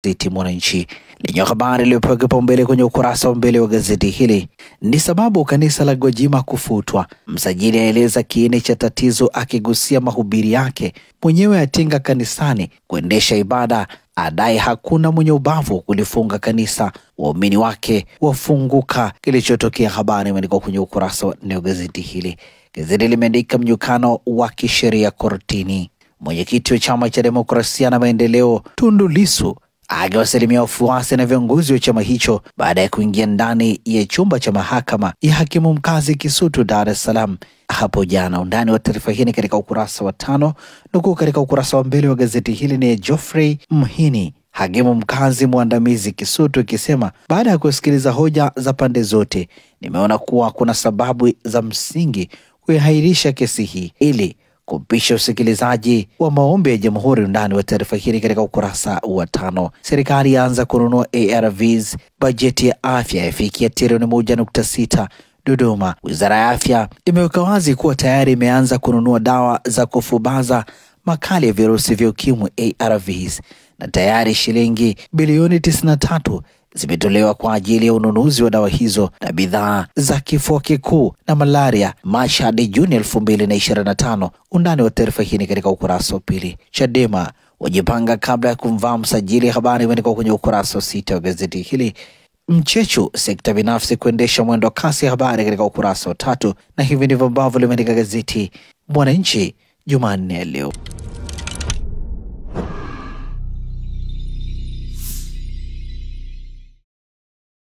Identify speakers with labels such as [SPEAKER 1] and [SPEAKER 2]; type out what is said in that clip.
[SPEAKER 1] Gazeti Mwananchi lenye habari iliyopewa kipaumbele kwenye ukurasa wa mbele wa gazeti hili ni sababu kanisa la Gwajima kufutwa. Msajili aeleza kiini cha tatizo akigusia mahubiri yake. Mwenyewe atinga kanisani kuendesha ibada, adai hakuna mwenye ubavu kulifunga kanisa, waumini wake wafunguka. Kilichotokea habari imeandikwa kwenye ukurasa wa nne wa gazeti hili. Gazeti limeandika mnyukano wa kisheria kortini. Mwenyekiti wa Chama cha Demokrasia na Maendeleo Tundu Lissu akiwasalimia wafuasi na viongozi wa chama hicho baada ya kuingia ndani ya chumba cha mahakama ya hakimu mkazi Kisutu, Dar es Salaam hapo jana. Undani wa taarifa hii katika ukurasa wa 5, nukuu katika ukurasa wa mbele wa gazeti hili ni Geoffrey Mhini, hakimu mkazi mwandamizi Kisutu, ikisema baada ya kusikiliza hoja za pande zote, nimeona kuwa kuna sababu za msingi kuihairisha kesi hii ili kupisha usikilizaji wa maombi ya jamhuri. Undani wa taarifa hii katika ukurasa wa 5. Serikali yaanza kununua ARVs, bajeti ya afya yafikia trilioni 1.6 Dodoma. Wizara ya Afya imeweka wazi kuwa tayari imeanza kununua dawa za kufubaza makali ya virusi vya ukimwi ARVs, na tayari shilingi bilioni 93 zimetolewa kwa ajili ya ununuzi wa dawa hizo na bidhaa za kifua kikuu na malaria Machi hadi Juni 2025. Undani wa taarifa hii katika ukurasa wa 2. Chadema wajipanga kabla ya kumvaa msajili, habari imeandikwa kwenye ukurasa wa 6 wa gazeti hili. Mchechu sekta binafsi kuendesha mwendo kasi, habari katika ukurasa wa 3, na hivi ndivyo ambavyo limeandika gazeti Mwananchi Jumanne leo.